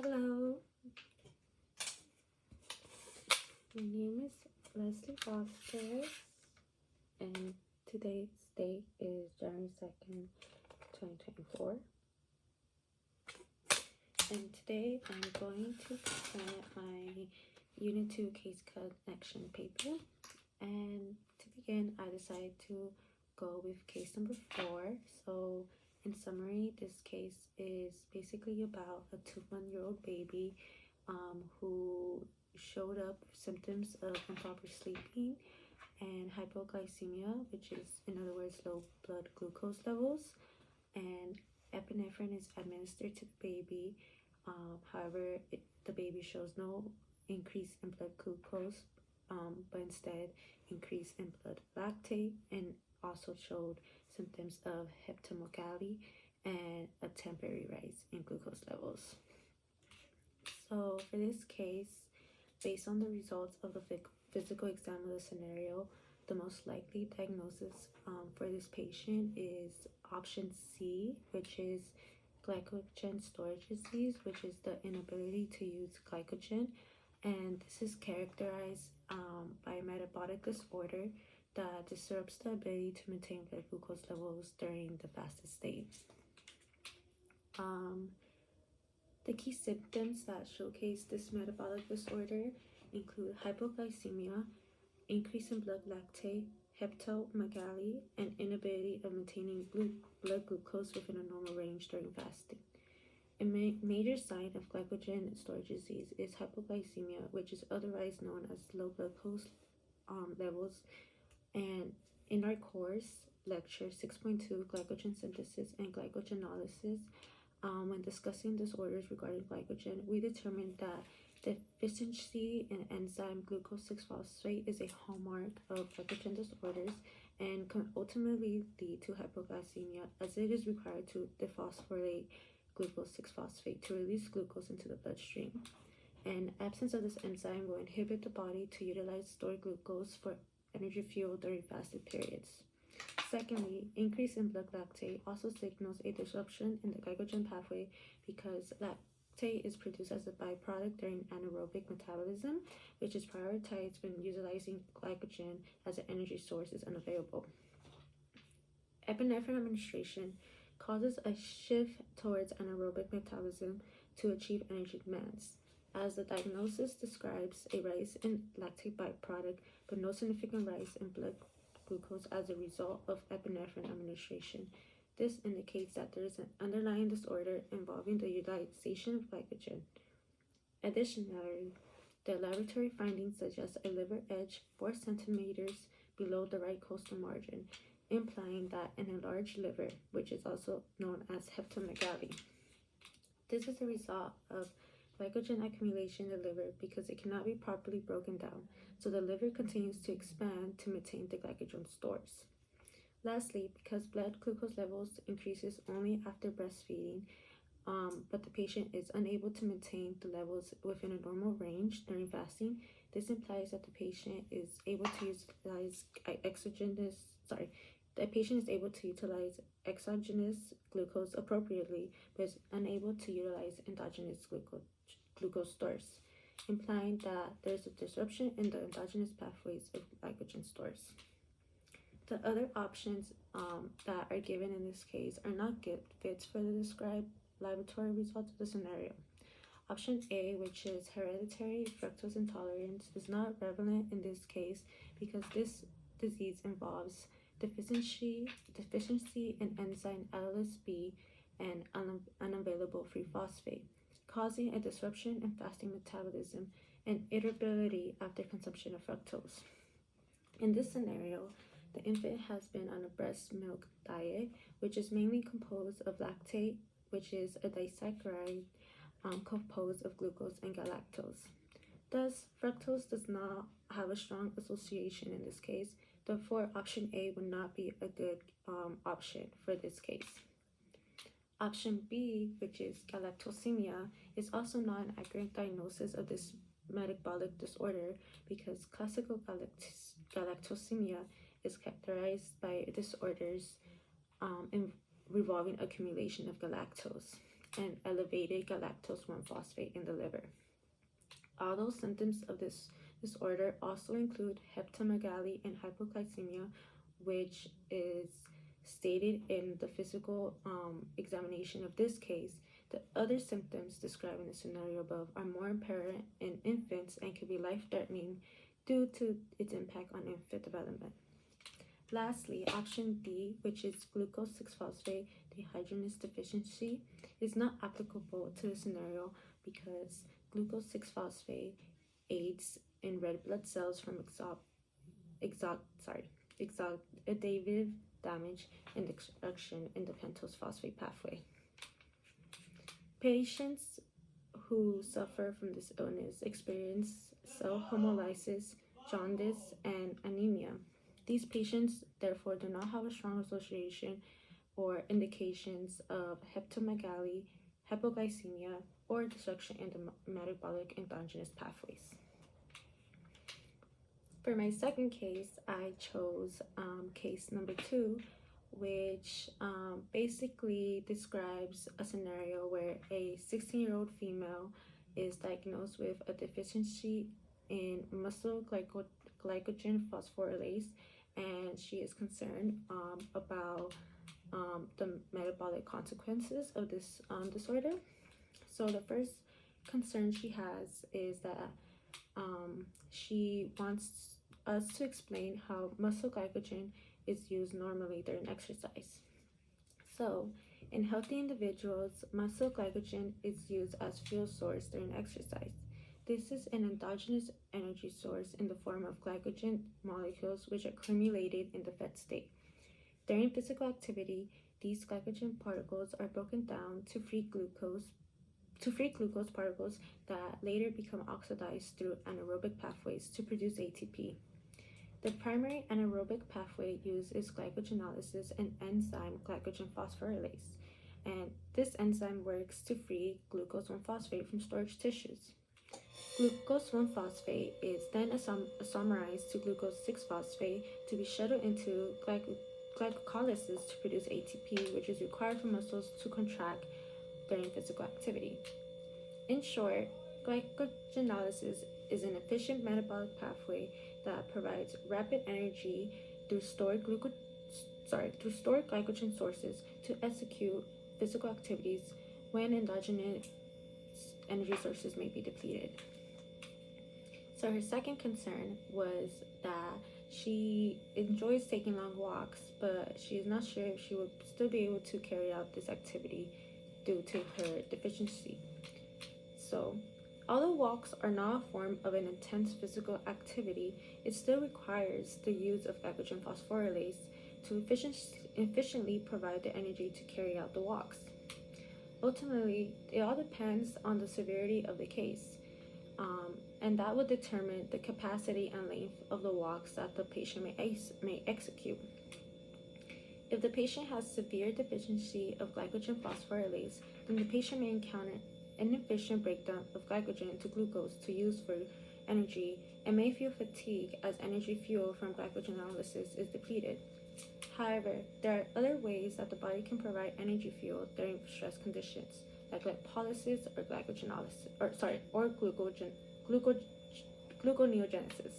Hello, my name is Leslie Foster, and today's date is January 2nd, 2024. And today I'm going to present my Unit 2 case connection paper. And to begin, I decided to go with case number 4. So, in summary, this case is basically about a 2-month-old baby who showed up with symptoms of improper sleeping and hypoglycemia, which is, in other words, low blood glucose levels, and epinephrine is administered to the baby. However, the baby shows no increase in blood glucose, but instead increase in blood lactate, and also showed symptoms of hepatomegaly and a temporary rise in glucose levels. So for this case, based on the results of the physical exam of the scenario, the most likely diagnosis for this patient is option C, which is glycogen storage disease, which is the inability to use glycogen. And this is characterized by a metabolic disorder that disrupts the ability to maintain blood glucose levels during the fasted state. The key symptoms that showcase this metabolic disorder include hypoglycemia, increase in blood lactate, hepatomegaly, and inability of maintaining blood glucose within a normal range during fasting. A major sign of glycogen storage disease is hypoglycemia, which is otherwise known as low blood glucose levels. And in our course, lecture 6.2, glycogen synthesis and glycogenolysis, when discussing disorders regarding glycogen, we determined that deficiency in enzyme glucose 6-phosphate is a hallmark of glycogen disorders and can ultimately lead to hypoglycemia, as it is required to dephosphorylate glucose 6-phosphate to release glucose into the bloodstream. And absence of this enzyme will inhibit the body to utilize stored glucose for energy fuel during fasted periods. Secondly, increase in blood lactate also signals a disruption in the glycogen pathway because lactate is produced as a byproduct during anaerobic metabolism, which is prioritized when utilizing glycogen as an energy source is unavailable. Epinephrine administration causes a shift towards anaerobic metabolism to achieve energy demands. As the diagnosis describes a rise in lactate byproduct, but no significant rise in blood glucose as a result of epinephrine administration. This indicates that there is an underlying disorder involving the utilization of glycogen. Additionally, the laboratory findings suggest a liver edge 4 centimeters below the right costal margin, implying that an enlarged liver, which is also known as hepatomegaly. This is a result of glycogen accumulation in the liver because it cannot be properly broken down, so the liver continues to expand to maintain the glycogen stores. Lastly, because blood glucose levels increases only after breastfeeding, but the patient is unable to maintain the levels within a normal range during fasting, this implies that the patient is able to utilize exogenous glucose appropriately, but is unable to utilize endogenous glucose stores, implying that there's a disruption in the endogenous pathways of glycogen stores. The other options that are given in this case are not good fits for the described laboratory results of the scenario. Option A, which is hereditary fructose intolerance, is not relevant in this case because this disease involves deficiency in enzyme allylase B and unavailable free phosphate, causing a disruption in fasting metabolism and irritability after consumption of fructose. In this scenario, the infant has been on a breast milk diet, which is mainly composed of lactate, which is a disaccharide composed of glucose and galactose. Thus, fructose does not have a strong association in this case. Therefore, option A would not be a good option for this case. Option B, which is galactosemia, is also not an accurate diagnosis of this metabolic disorder because classical galactosemia is characterized by disorders revolving accumulation of galactose. and elevated galactose 1 phosphate in the liver. Although symptoms of this disorder also include hepatomegaly and hypoglycemia, which is stated in the physical examination of this case, the other symptoms described in the scenario above are more apparent in infants and can be life-threatening due to its impact on infant development. Lastly, option D, which is glucose 6-phosphate dehydrogenase deficiency, is not applicable to the scenario because glucose 6-phosphate aids in red blood cells from oxidative damage and destruction in the pentose phosphate pathway. Patients who suffer from this illness experience cell hemolysis, jaundice, and anemia. These patients, therefore, do not have a strong association or indications of hepatomegaly, hypoglycemia, or destruction in the metabolic endogenous pathways. For my second case, I chose case number 2, which basically describes a scenario where a 16-year-old female is diagnosed with a deficiency in muscle glycogen phosphorylase, and she is concerned about the metabolic consequences of this disorder. So the first concern she has is that she wants us to explain how muscle glycogen is used normally during exercise. So, in healthy individuals, muscle glycogen is used as fuel source during exercise. This is an endogenous energy source in the form of glycogen molecules which are accumulated in the fed state. During physical activity, these glycogen particles are broken down to free glucose particles that later become oxidized through anaerobic pathways to produce ATP. The primary anaerobic pathway used is glycogenolysis and enzyme glycogen phosphorylase, and this enzyme works to free glucose 1-phosphate from storage tissues. Glucose 1-phosphate is then isomerized to glucose 6-phosphate to be shuttled into glycolysis to produce ATP, which is required for muscles to contract during physical activity. In short, glycogenolysis is an efficient metabolic pathway that provides rapid energy through stored glycogen sources to execute physical activities when endogenous energy sources may be depleted. So her second concern was that she enjoys taking long walks, but she is not sure if she would still be able to carry out this activity due to her deficiency. So, although walks are not a form of an intense physical activity, it still requires the use of glycogen phosphorylase to efficiently provide the energy to carry out the walks. Ultimately, it all depends on the severity of the case, and that will determine the capacity and length of the walks that the patient may execute. If the patient has severe deficiency of glycogen phosphorylase, then the patient may encounter inefficient breakdown of glycogen into glucose to use for energy and may feel fatigue as energy fuel from glycogenolysis is depleted. However, there are other ways that the body can provide energy fuel during stress conditions, like lipolysis or gluconeogenesis.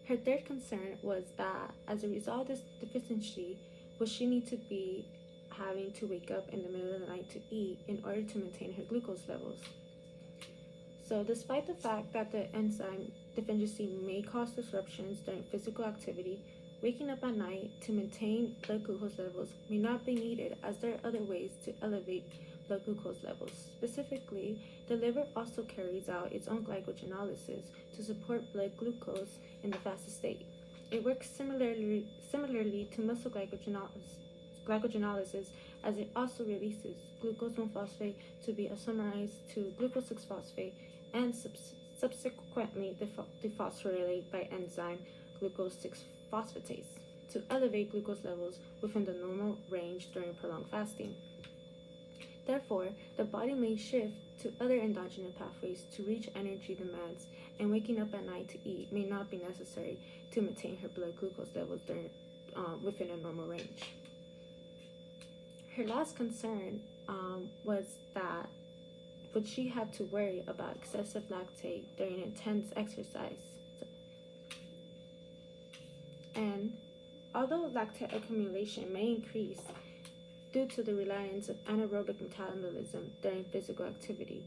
Her third concern was that as a result of this deficiency, would she need to be having to wake up in the middle of the night to eat in order to maintain her glucose levels. So despite the fact that the enzyme deficiency may cause disruptions during physical activity, waking up at night to maintain blood glucose levels may not be needed, as there are other ways to elevate blood glucose levels. Specifically, the liver also carries out its own glycogenolysis to support blood glucose in the fasted state. It works similarly to muscle glycogenolysis, as it also releases glucose 1-phosphate to be isomerized to glucose 6-phosphate and subsequently dephosphorylate by enzyme glucose 6-phosphatase to elevate glucose levels within the normal range during prolonged fasting. Therefore, the body may shift to other endogenous pathways to reach energy demands, and waking up at night to eat may not be necessary to maintain her blood glucose levels within a normal range. Her last concern was that would she have to worry about excessive lactate during intense exercise. And although lactate accumulation may increase due to the reliance of anaerobic metabolism during physical activity,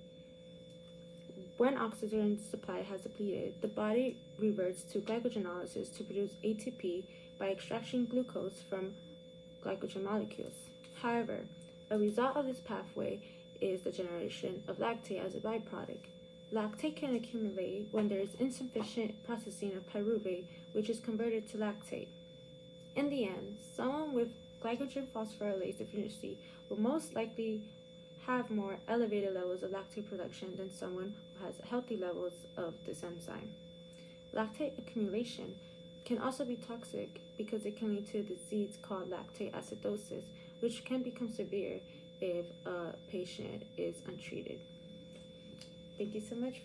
when oxygen supply has depleted, the body reverts to glycogenolysis to produce ATP by extracting glucose from glycogen molecules. However, a result of this pathway is the generation of lactate as a byproduct. Lactate can accumulate when there is insufficient processing of pyruvate, which is converted to lactate. In the end, someone with glycogen phosphorylase deficiency will most likely have more elevated levels of lactate production than someone who has healthy levels of this enzyme. Lactate accumulation can also be toxic because it can lead to a disease called lactate acidosis, which can become severe if a patient is untreated. Thank you so much